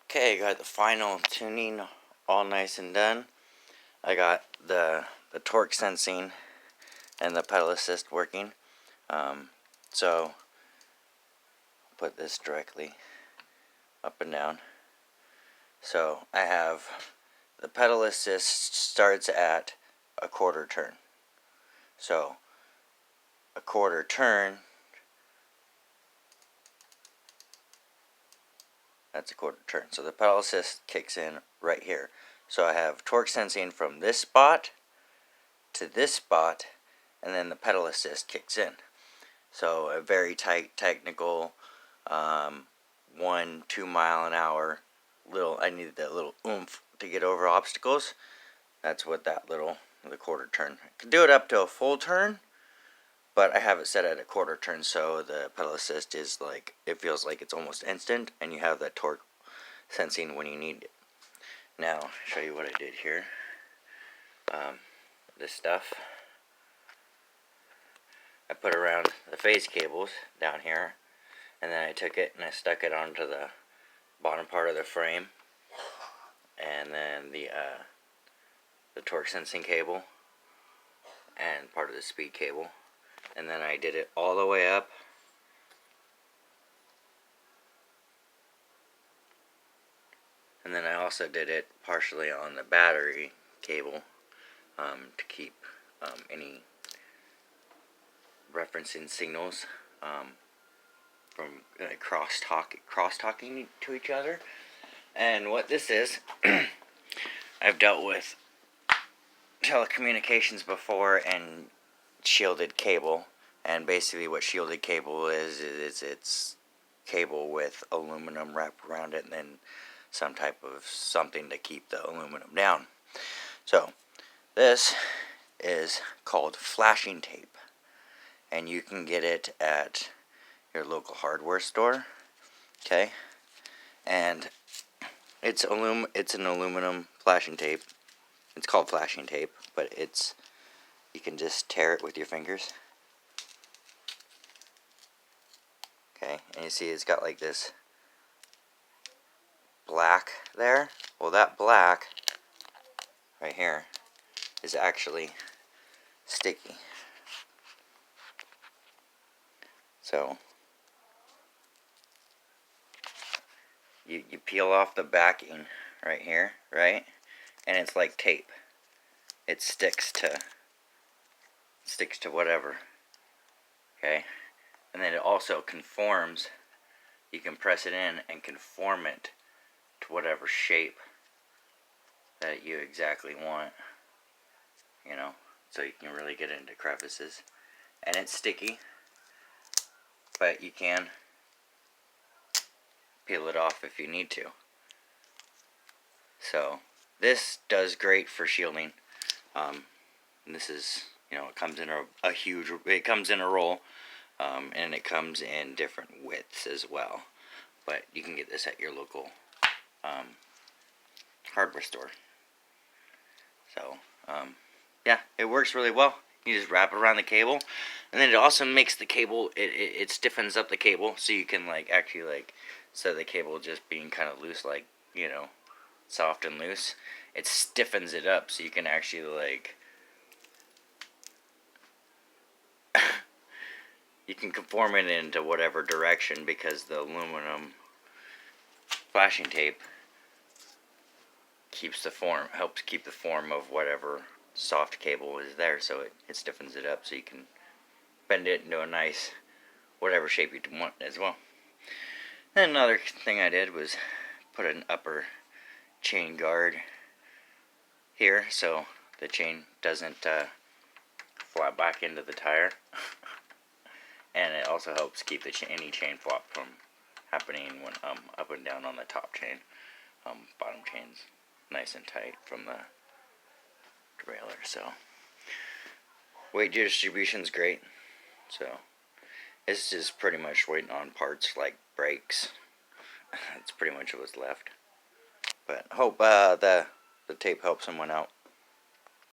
Okay, I got the final tuning all nice and done. I got the torque sensing and the pedal assist working. So put this directly up and down. So I have the pedal assist starts at a quarter turn. So a quarter turn, that's a quarter turn. So the pedal assist kicks in right here. So I have torque sensing from this spot to this spot, and then the pedal assist kicks in. So a very tight technical 1-2 mile an hour little, I needed that little oomph to get over obstacles. That's what that little, the quarter turn. I can do it up to a full turn, but I have it set at a quarter turn, so the pedal assist is like, it feels like it's almost instant, and you have that torque sensing when you need it. Now, I'll show you what I did here. This stuff I put around the phase cables down here, and then I took it and I stuck it onto the bottom part of the frame, and then the torque sensing cable and part of the speed cable, and then I did it all the way up and then I also did it partially on the battery cable to keep any referencing signals from cross-talking to each other. And what this is, I've dealt with telecommunications before and shielded cable, and basically what shielded cable is it's cable with aluminum wrapped around it and then some type of something to keep the aluminum down. So this is called flashing tape, and you can get it at your local hardware store. Okay, and it's an aluminum flashing tape. It's called flashing tape, but you can just tear it with your fingers. Okay, and you see it's got like this black there. Well, that black right here is actually sticky. So you peel off the backing right here, right? And it's like tape. It sticks to whatever. Okay? And then it also conforms. You can press it in and conform it to whatever shape that you exactly want. You know, so you can really get into crevices. And it's sticky, but you can peel it off if you need to. So this does great for shielding. This is, it comes in it comes in a roll, and it comes in different widths as well. But you can get this at your local hardware store. So yeah, it works really well. You just wrap it around the cable, and then it also makes the cable, it stiffens up the cable, so you can actually instead of the cable just being kind of loose, soft and loose, it stiffens it up, so you can actually you can conform it into whatever direction, because the aluminum flashing tape helps keep the form of whatever soft cable is there, so it stiffens it up, so you can bend it into a nice whatever shape you want as well. And another thing I did was put an upper chain guard here, so the chain doesn't flap back into the tire. And it also helps keep any chain flop from happening when up and down on the top chain. Bottom chain's nice and tight from the derailleur. So weight distribution's great. So it's just pretty much waiting on parts like brakes. That's pretty much what's left. But hope the tape helps someone out.